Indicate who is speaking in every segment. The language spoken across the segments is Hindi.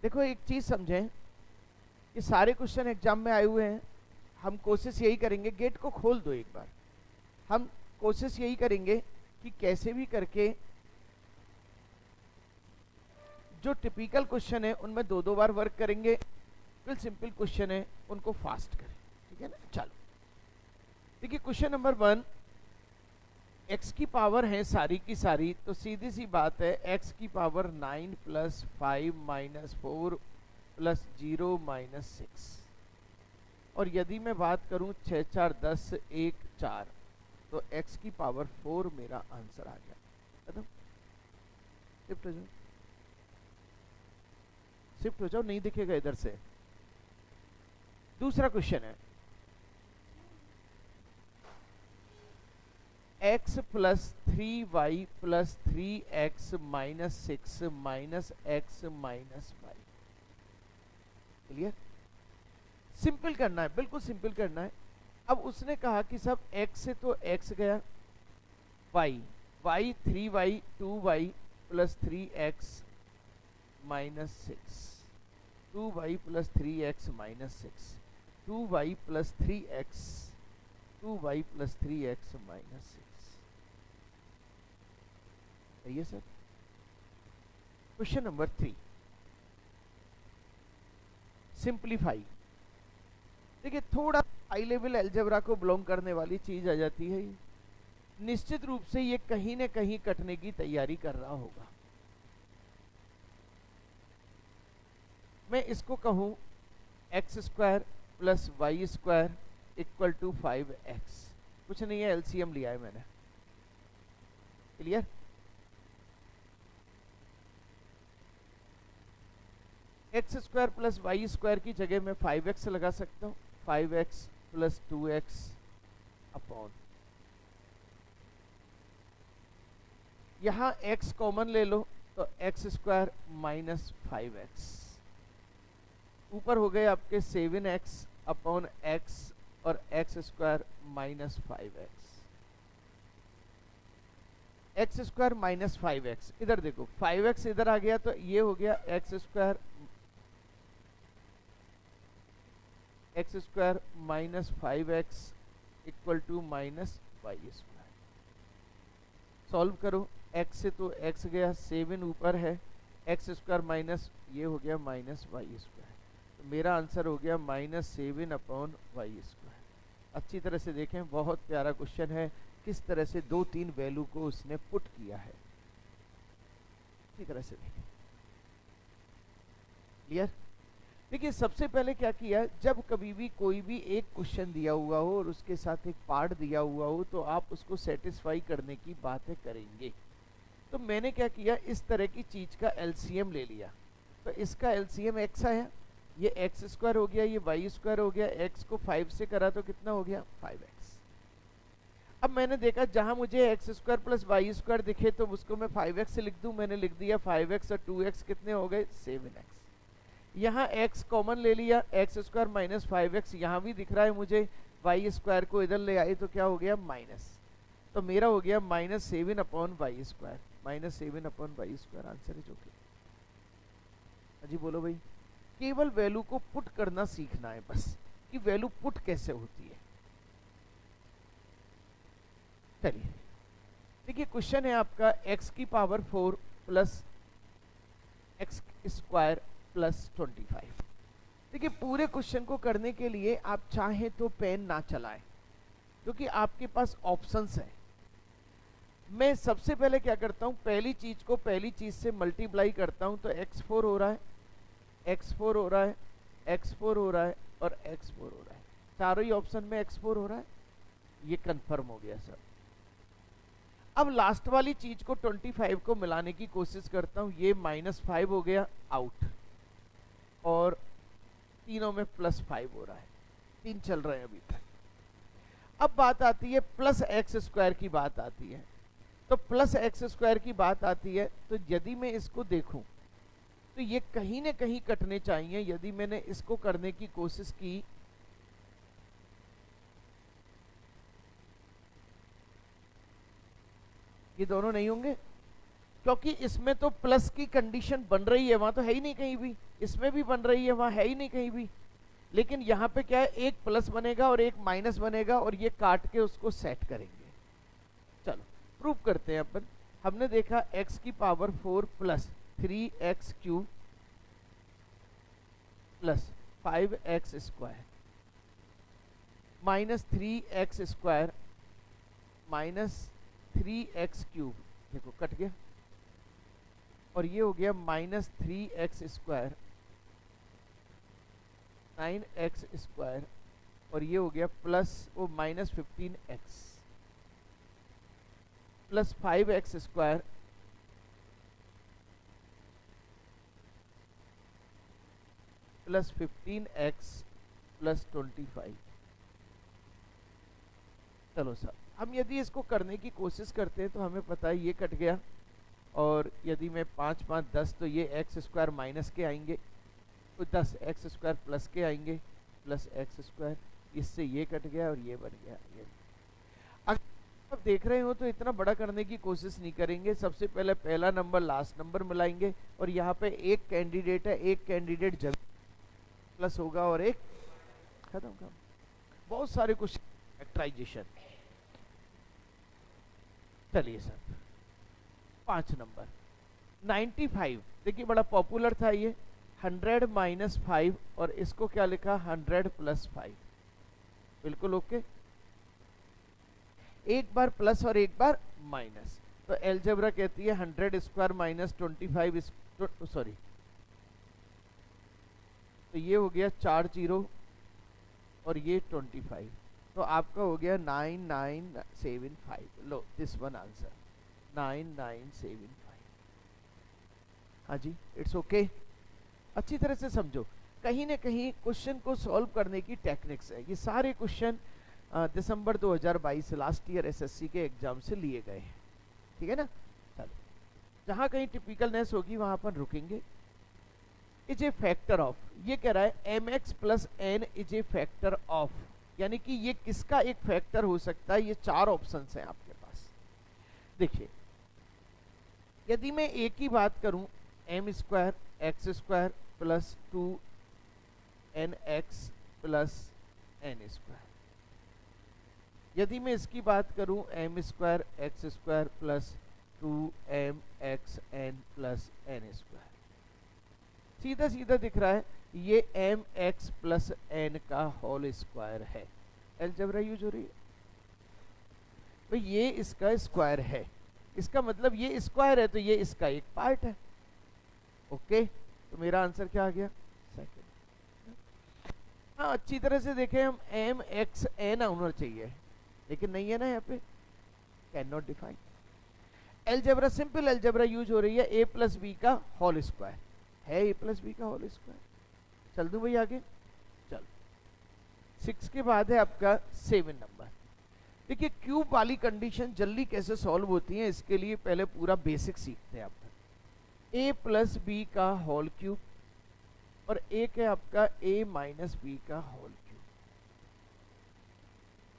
Speaker 1: देखो एक चीज समझें, ये सारे क्वेश्चन एग्जाम में आए हुए हैं। हम कोशिश यही करेंगे, गेट को खोल दो एक बार, हम कोशिश यही करेंगे कि कैसे भी करके जो टिपिकल क्वेश्चन है उनमें 2-2 बार वर्क करेंगे, फिर सिंपल क्वेश्चन है उनको फास्ट करें, ठीक है ना। चलो देखिए क्वेश्चन नंबर 1, x की पावर है सारी की सारी, तो सीधी सी बात है x की पावर 9 + 5 - 4 + 0 - 6। और यदि मैं बात करूं 6 × 4 = 10, 1 4, तो x की पावर 4 मेरा आंसर आ गया। खत्म, शिफ्ट हो जाओ, शिफ्ट हो जाओ, नहीं दिखेगा इधर से। दूसरा क्वेश्चन है x + 3y + 3x - 6 - x - y। Clear? Simple करना है, बिल्कुल सिंपल करना है। अब उसने कहा कि सब x से तो x गया, y 3y 2y + 3x - 6, 2y + 3x - 6, 2y + 3x, 2y + 3x - 6। सही है सर। Question number 3, simplify. देखिए थोड़ा हाई लेवल अलजेब्रा को बिलोंग करने वाली चीज आ जाती है। निश्चित रूप से ये कहीं न कहीं कटने की तैयारी कर रहा होगा। मैं इसको कहूं x² + y² = 5x। कुछ नहीं है, एलसीएम लिया है मैंने। क्लियर? x² + y² की जगह मैं 5x लगा सकता हूँ, 5x + 2x अपॉन, यहां x कॉमन ले लो तो x² - 5x, ऊपर हो गए आपके 7x अपॉन x और x² - 5x, x² - 5x। इधर देखो 5x इधर आ गया तो ये हो गया x² - -5x = -y²। सॉल्व करो, x से तो x गया, 7 ऊपर है, x² माइनस ये हो गया -y²। तो मेरा आंसर हो गया -7/y²। अच्छी तरह से देखें, बहुत प्यारा क्वेश्चन है, किस तरह से 2-3 वैल्यू को उसने पुट किया है। अच्छी तरह से देखें। क्लियर? देखिए सबसे पहले क्या किया, जब कभी भी कोई भी एक क्वेश्चन दिया हुआ हो और उसके साथ एक पार्ट दिया हुआ हो तो आप उसको सेटिस्फाई करने की बातें करेंगे। तो मैंने क्या किया, इस तरह की चीज का एलसीएम ले लिया। तो इसका एलसीएम x है, ये x² हो गया, ये y² हो गया, x को 5 से करा तो कितना हो गया 5x। अब मैंने देखा जहां मुझे x² + y² दिखे तो उसको मैं 5x से लिख दूं, मैंने लिख दिया 5x और 2x कितने हो गए 7x। यहाँ x कॉमन ले लिया, x² - 5x यहाँ भी दिख रहा है मुझे, y² को इधर ले आए तो क्या हो गया माइनस, तो मेरा हो गया -7/y², -7/y²। आंसर है जो कि अजी बोलो भाई, केवल वैल्यू को पुट करना सीखना है बस, कि वैल्यू पुट कैसे होती है। चलिए देखिए क्वेश्चन है आपका x की पावर 4 + x² + 25। देखिए पूरे क्वेश्चन को करने के लिए आप चाहें तो पेन ना चलाएं, क्योंकि आपके पास ऑप्शंस हैं। मैं सबसे पहले क्या करता हूं, पहली चीज को पहली चीज से मल्टीप्लाई करता हूं, तो x4 हो रहा है, x4 हो रहा है, x4 हो रहा है और x4 हो रहा है। चारों ही ऑप्शन में x4 हो रहा है, ये कंफर्म हो गया सर। अब लास्ट वाली चीज को 25 को मिलाने की कोशिश करता हूं, ये -5 हो गया आउट और तीनों में +5 हो रहा है, 3 चल रहे हैं अभी तक। अब बात आती है +x² की बात आती है, तो +x² की बात आती है, तो यदि मैं इसको देखूं तो ये कहीं न कहीं कटने चाहिए। यदि मैंने इसको करने की कोशिश की, ये दोनों नहीं होंगे, क्योंकि इसमें तो प्लस की कंडीशन बन रही है, वहां तो है ही नहीं कहीं भी, इसमें भी बन रही है, वहां है ही नहीं कहीं भी। लेकिन यहाँ पे क्या है, एक प्लस बनेगा और एक माइनस बनेगा, और ये काट के उसको सेट करेंगे। चलो प्रूव करते हैं अपन। हमने देखा x की power 4 plus 3x cube plus 5x square minus 3x square minus 3x cube, देखो कट गया, और ये हो गया minus 3x square 9x square, और ये हो गया प्लस वो minus 15x plus 5x square plus 15x plus 25। चलो सर, हम यदि इसको करने की कोशिश करते हैं तो हमें पता है ये कट गया, और यदि मैं 5 5 10 तो ये एक्स स्क्वायर माइनस के आएंगे, तो 10 एक्स स्क्वायर प्लस के आएंगे प्लस एक्स स्क्वायर, इससे ये कट गया और ये बन गया। ये अगर आप देख रहे हो तो इतना बड़ा करने की कोशिश नहीं करेंगे। सबसे पहले पहला नंबर लास्ट नंबर मिलाएंगे, और यहाँ पे एक कैंडिडेट है, एक कैंडिडेट जब प्लस होगा और एक खत्म काम। बहुत सारे क्वेश्चन फैक्टराइजेशन। चलिए सर 5 नंबर 95, देखिए बड़ा पॉपुलर था ये, 100 माइनस 5, और इसको क्या लिखा 100 प्लस 5, बिल्कुल ओके। एक बार प्लस और एक बार माइनस, तो एलजेब्रा कहती है 100 स्क्वायर माइनस 25, सॉरी, तो ये हो गया 4 0 और ये 25, तो आपका हो गया 9975। लो दिस वन आंसर 9975। हाँ जी, इट्स ओके। अच्छी तरह से समझो, कहीं ना कहीं क्वेश्चन को सॉल्व करने की टेक्निक्स है। ये सारे क्वेश्चन दिसंबर 2022 लास्ट ईयर एसएससी के एग्जाम से लिए गए हैं, ठीक है ना। चलो, जहां कहीं टिपिकलनेस होगी वहां पर रुकेंगे। इज ए फैक्टर ऑफ, ये कह रहा है mx plus n is a factor of, यानी कि ये किसका एक फैक्टर हो सकता है। ये 4 ऑप्शंस हैं आपके पास। देखिए, यदि मैं a की बात करूं, m square x square plus 2nx plus n square. यदि मैं इसकी बात करूं, m square x square plus 2mxn plus n square. सीधा सीधा दिख रहा है ये mx प्लस n का होल स्क्वायर है। अलजेब्रा यूज हो रही है, तो ये इसका स्क्वायर है, इसका मतलब ये स्क्वायर है, तो ये इसका एक पार्ट है। ओके, तो मेरा आंसर क्या आ गया, सेकंड। हाँ, अच्छी तरह से देखें हम, mxn होना चाहिए, लेकिन नहीं है ना यहाँ पे, can not define. Algebra, simple algebra use हो रही है, a प्लस बी का होल स्क्वायर है, a प्लस बी का होल स्क्वायर। चल दूं भाई आगे, चल 6 के बाद है आपका 7 नंबर। देखिए, क्यूब वाली कंडीशन जल्दी कैसे सॉल्व होती है, इसके लिए पहले पूरा बेसिक सीखते हैं। आपका a प्लस बी का होल क्यूब, और एक है आपका a माइनस बी का होल क्यूब।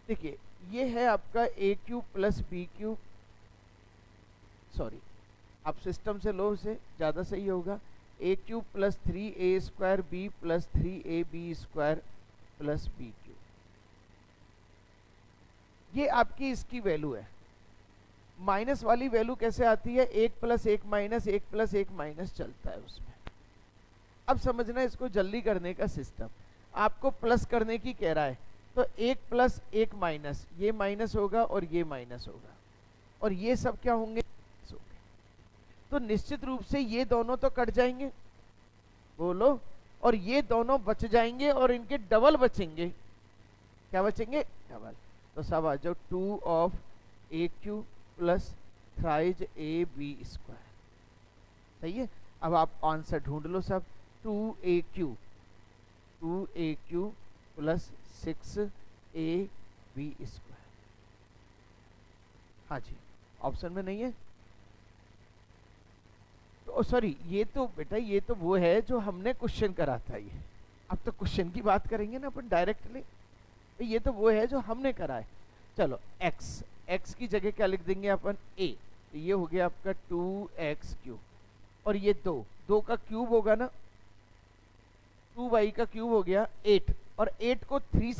Speaker 1: देखिए, ये है आपका a cube plus b cube, sorry आप सिस्टम से लो, उसे ज़्यादा सही होगा। a cube plus 3a square b plus 3ab square plus b cube. ये आपकी इसकी वैल्यू है। माइनस वाली वैल्यू कैसे आती है, 1 प्लस 1 माइनस 1 प्लस 1 माइनस चलता है उसमें। अब समझना इसको जल्दी करने का सिस्टम। आपको प्लस करने की कह रहा है, तो 1 प्लस 1 माइनस, ये माइनस होगा और ये माइनस होगा, और ये सब क्या होंगे, तो निश्चित रूप से ये दोनों तो कट जाएंगे, बोलो, और ये दोनों बच जाएंगे, और इनके डबल बचेंगे। क्या बचेंगे, डबल। तो सब आ जाओ, 2 of a q plus thrice a b square. सही है। अब आप आंसर ढूंढ लो सब, 2a Q plus 6ab square. हाँ जी, ऑप्शन में नहीं है, तो सॉरी, ये तो बेटा ये तो वो है जो हमने क्वेश्चन करा था। ये अब तो क्वेश्चन की बात करेंगे ना अपन डायरेक्टली, तो ये तो वो है जो हमने करा है। चलो, x की जगह क्या लिख देंगे अपन, a, तो ये हो गया आपका 2x क्यूब, और ये 2 का क्यूब होगा ना, 2y का क्यूब हो गया 8, और 8 को 6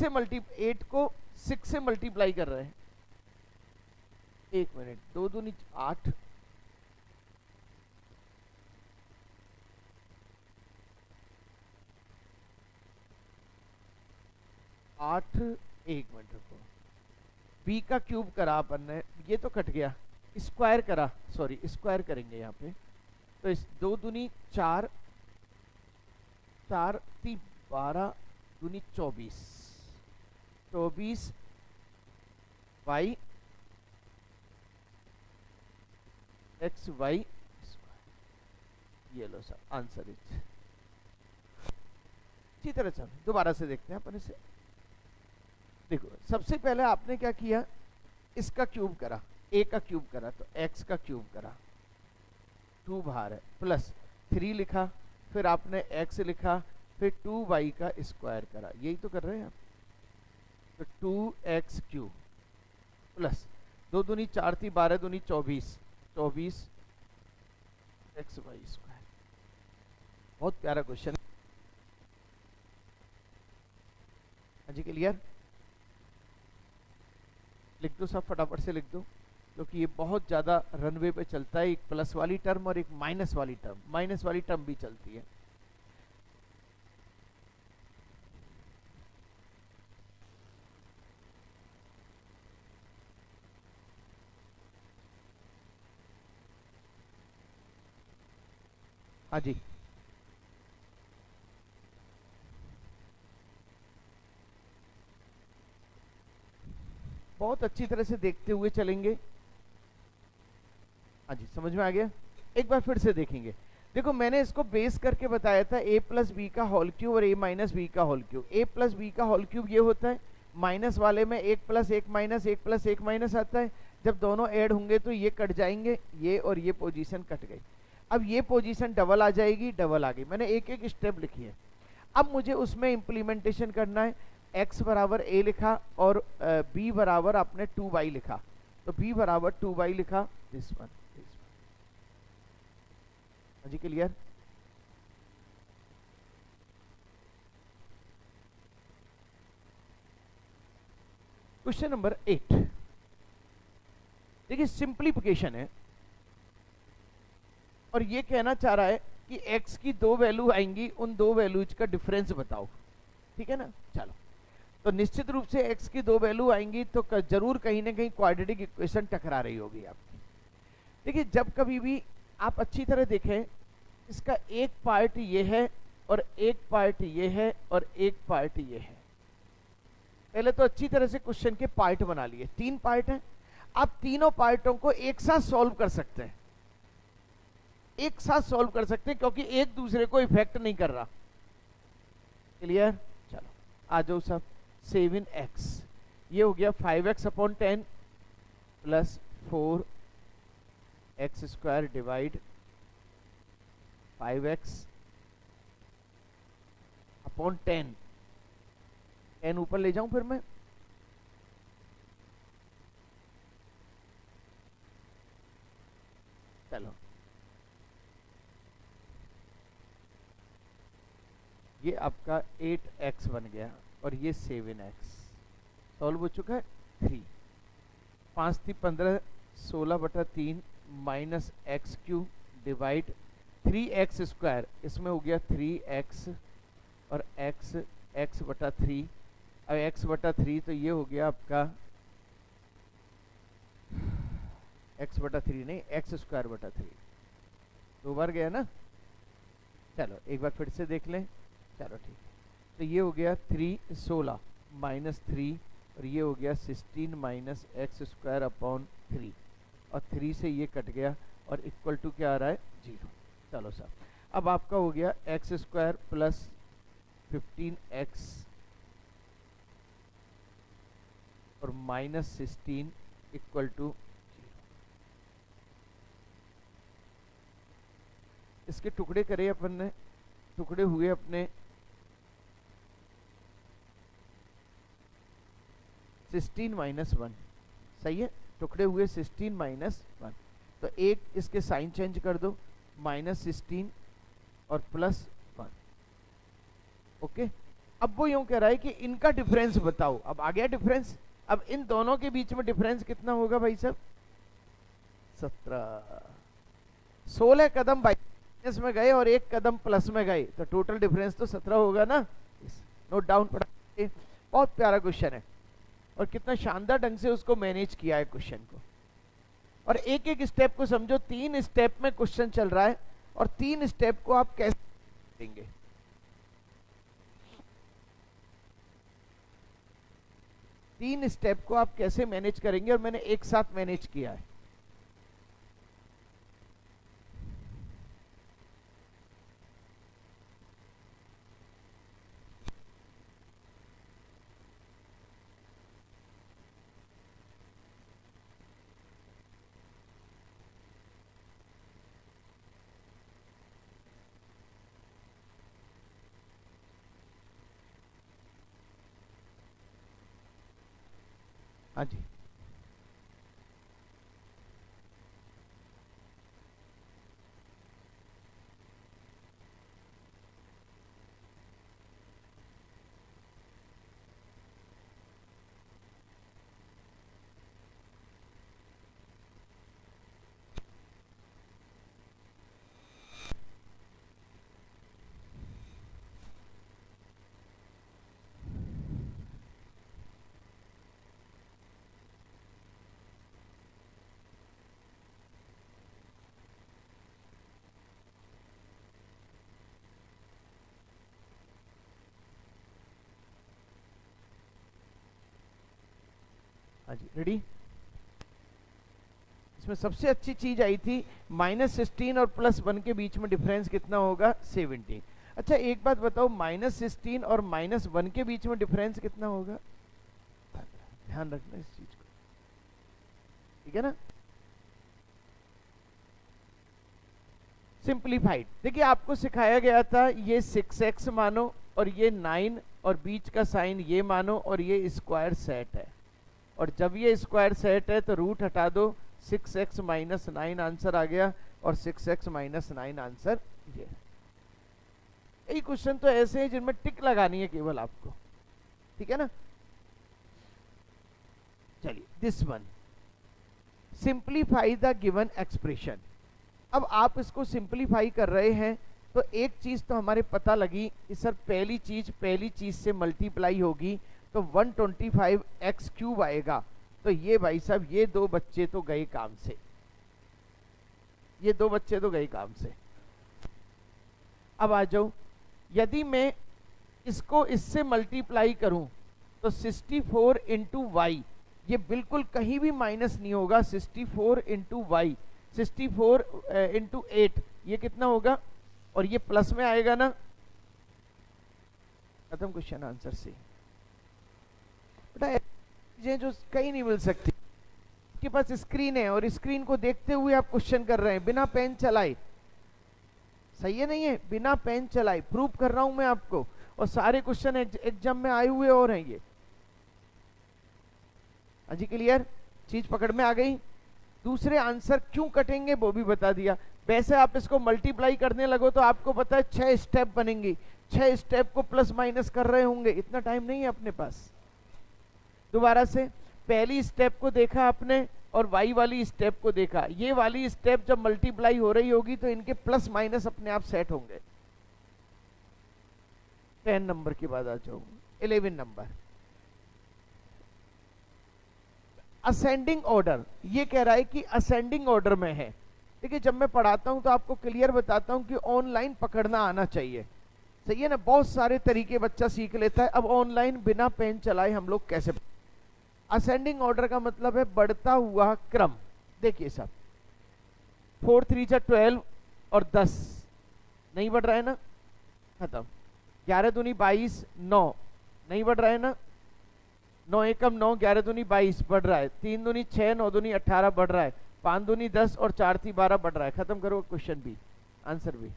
Speaker 1: से मल्टीप्लाई कर रहे हैं। 1 मिनट, 2 दूनी 8, 8, 1 मिनट रुको, b का क्यूब करा अपन ने, ये तो कट गया, स्क्वायर करा, सॉरी स्क्वायर करेंगे यहाँ पे, तो इस 2 दूनी 4, 4 3 12 दूनी 24, 24 y एक्स वाई, ये लो सर आंसर इज। अच्छी तरह से दोबारा से देखते हैं अपन इसे। देखो सबसे पहले आपने क्या किया, इसका क्यूब करा, a का क्यूब करा, तो x का क्यूब करा, 2 बाहर है, प्लस 3 लिखा, फिर आपने x लिखा, फिर 2y का स्क्वायर करा, यही तो कर रहे हैं आप। तो 2x क्यूब प्लस 2 दूनी 4 थी, 12 दूनी 24, 24 एक्स वाई स्क्वायर। बहुत प्यारा क्वेश्चन। हाँ जी क्लियर, लिख दो सब फटाफट से लिख दो, क्योंकि ये बहुत ज्यादा रनवे पे चलता है। एक प्लस वाली टर्म और एक माइनस वाली टर्म, माइनस वाली टर्म भी चलती है। हाँ जी बहुत अच्छी तरह से देखते हुए चलेंगे। हाँ जी समझ में आ गया, एक बार फिर से देखेंगे। देखो मैंने इसको बेस करके बताया था a प्लस बी का होल क्यूब और a माइनस बी का whole cube. a plus b का होल क्यूब ये होता है, माइनस वाले में 1 प्लस 1 माइनस 1 प्लस 1 माइनस आता है, जब दोनों ऐड होंगे तो ये कट जाएंगे, ये और ये पोजीशन कट गई। अब ये पोजीशन डबल आ जाएगी, डबल आ गई, मैंने एक एक स्टेप लिखी है। अब मुझे उसमें इंप्लीमेंटेशन करना है। x बराबर a लिखा और b बराबर आपने 2y लिखा, तो b बराबर 2y लिखा, दिस वन। जी क्लियर, क्वेश्चन नंबर 8 देखिए सिंप्लीफिकेशन है, और ये कहना चाह रहा है कि x की 2 वैल्यू आएंगी, उन 2 वैल्यूज का डिफरेंस बताओ। ठीक है ना, चलो तो निश्चित रूप से x की 2 वैल्यू आएंगी तो जरूर कहीं ना कहीं क्वाड्रेटिक इक्वेशन टकरा रही होगी आपकी। देखिए जब कभी भी आप अच्छी तरह देखें, इसका एक पार्ट ये है और एक पार्ट ये है और एक पार्ट ये है। पहले तो अच्छी तरह से क्वेश्चन के पार्ट बना लिए, 3 पार्ट हैं। आप तीनों पार्टों को एक साथ सॉल्व कर सकते हैं, एक साथ सॉल्व कर सकते हैं, क्योंकि एक दूसरे को इफेक्ट नहीं कर रहा। क्लियर, चलो आ जाओ सब। 7x ये हो गया 5x upon 10 plus 4x square divide 5x upon 10, 10 ऊपर ले जाऊं फिर मैं, चलो ये आपका 8x बन गया और ये 7x सॉल्व हो चुका है। 3 5 थी 15, 16/3 minus x cube divide 3x square, इसमें हो गया 3x और x/3, अब x/3 तो ये हो गया आपका x/3 नहीं, x स्क्वायर/3, 2 बार गया ना। चलो एक बार फिर से देख लें, चलो ठीक है। तो ये हो गया 16 माइनस 3 और ये हो गया 16 माइनस एक्स स्क्वायर अपॉन 3, और 3 से ये कट गया और इक्वल टू क्या आ रहा है, 0। चलो सर अब आपका हो गया एक्स स्क्वायर प्लस 15x और माइनस 16 इक्वल टू 0। इसके टुकड़े करे अपन ने, टुकड़े हुए अपने 16 माइनस 1, सही है, टुकड़े हुए 16 माइनस 1, तो एक इसके साइन चेंज कर दो, माइनस 16 और प्लस 1 ओके, अब वो यूं कह रहा है कि इनका डिफरेंस बताओ। अब आ गया डिफरेंस। अब इन दोनों के बीच में डिफरेंस कितना होगा भाई साहब? 17। 16 कदम माइनस में गए और 1 कदम प्लस में गए, तो टोटल डिफरेंस तो 17 होगा ना। नोट डाउन पड़ा। बहुत प्यारा क्वेश्चन है और कितना शानदार ढंग से उसको मैनेज किया है क्वेश्चन को। और एक एक स्टेप को समझो, 3 स्टेप में क्वेश्चन चल रहा है और 3 स्टेप को आप कैसे देंगे। तीन स्टेप को आप कैसे मैनेज करेंगे, और मैंने एक साथ मैनेज किया है। हाँ जी, हाँ जी, रेडी। इसमें सबसे अच्छी चीज आई थी -16 और +1 के बीच में डिफरेंस कितना होगा? 17। अच्छा एक बात बताओ, -16 और -1 के बीच में डिफरेंस कितना होगा? ध्यान रखना इस चीज को, ठीक है ना। सिंप्लीफाइड, देखिए आपको सिखाया गया था ये 6x मानो और ये 9 और बीच का साइन ये मानो और ये स्क्वायर सेट है, और जब ये स्क्वायर सेट है तो रूट हटा दो, 6x - 9 आंसर आ गया और 6x - 9 आंसर ये। यही क्वेश्चन तो ऐसे हैं जिनमें टिक लगानी है केवल आपको, ठीक है ना। चलिए this one, simplify the given expression. अब आप इसको सिंप्लीफाई कर रहे हैं तो एक चीज तो हमारे पता लगी कि सर पहली चीज से मल्टीप्लाई होगी तो 125x³ आएगा। तो ये भाई साहब ये दो बच्चे तो गए काम से, ये दो बच्चे तो गए काम से। अब आ जाओ, यदि मैं इसको इससे मल्टीप्लाई करूं तो 64 × y, ये बिल्कुल कहीं भी माइनस नहीं होगा। 64 × y, 64 × 8, ये कितना होगा? और ये प्लस में आएगा ना। खत्म क्वेश्चन आंसर से। बेटा चीजें जो कहीं नहीं मिल सकती, आपके पास स्क्रीन है और स्क्रीन को देखते हुए आप क्वेश्चन कर रहे हैं बिना पेन चलाए। सही है नहीं है? बिना पेन चलाए प्रूव कर रहा हूं मैं आपको, और सारे क्वेश्चन एग्जाम में आए हुए और हैं ये। हाँ जी क्लियर, चीज पकड़ में आ गई। दूसरे आंसर क्यों कटेंगे वो भी बता दिया। वैसे आप इसको मल्टीप्लाई करने लगो तो आपको पता है 6 स्टेप बनेंगे, 6 स्टेप को प्लस माइनस कर रहे होंगे, इतना टाइम नहीं है अपने पास। दोबारा से, पहली स्टेप को देखा आपने और वाई वाली स्टेप को देखा, ये वाली स्टेप जब मल्टीप्लाई हो रही होगी तो इनके प्लस माइनस अपने आप सेट होंगे। 10 नंबर के बाद आ जाओ 11 नंबर, असेंडिंग ऑर्डर। ये कह रहा है कि असेंडिंग ऑर्डर में है। देखिए जब मैं पढ़ाता हूं तो आपको क्लियर बताता हूं कि ऑनलाइन पकड़ना आना चाहिए, सही है ना। बहुत सारे तरीके बच्चा सीख लेता है, अब ऑनलाइन बिना पेन चलाए हम लोग कैसे। असेंडिंग ऑर्डर का मतलब है बढ़ता हुआ क्रम। देखिए साहब 4 3 12 और 10 नहीं बढ़ रहा है ना, खत्म। 11 दूनी 22, 9 नहीं बढ़ रहा है ना, 9 एकम 9, 11 दूनी 22 बढ़ रहा है, 3 दूनी 6, 9 दूनी 18 बढ़ रहा है, 5 दूनी 10 और 4 थी 12 बढ़ रहा है। खत्म करो क्वेश्चन भी, आंसर भी।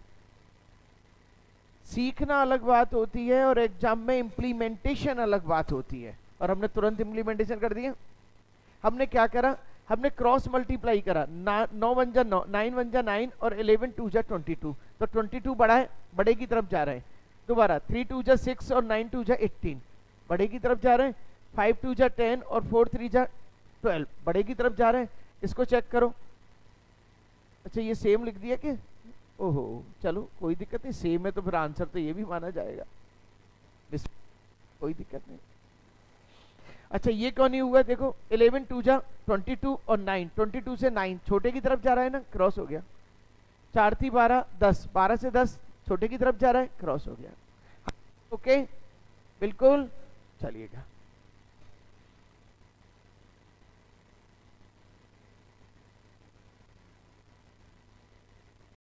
Speaker 1: सीखना अलग बात होती है और एग्जाम में इंप्लीमेंटेशन अलग बात होती है, और हमने तुरंत इंप्लीमेंटेशन कर दिया। हमने क्या करा, हमने क्रॉस मल्टीप्लाई करा। 9 1 9, 9 1 9 और 11 2 22, तो 22 बढ़ा है, बड़े की तरफ जा रहे हैं। दोबारा 3 2 जा 6 और 9 2 जा 18, बड़े की तरफ जा रहे हैं। 5 2 जा 10 और 4 3 जा 12, बड़े की तरफ जा रहे हैं। इसको चेक करो। अच्छा ये सेम लिख दिया कि ओहो, चलो कोई दिक्कत नहीं, सेम है तो फिर आंसर तो ये भी माना जाएगा, कोई दिक्कत नहीं। अच्छा ये क्यों नहीं हुआ, देखो 11 2 जा 22 और 9, 22 से 9 छोटे की तरफ जा रहा है ना, क्रॉस हो गया। 4 थी 12 10, 12 से 10 छोटे की तरफ जा रहा है, क्रॉस हो गया। ओके बिल्कुल, चलिएगा।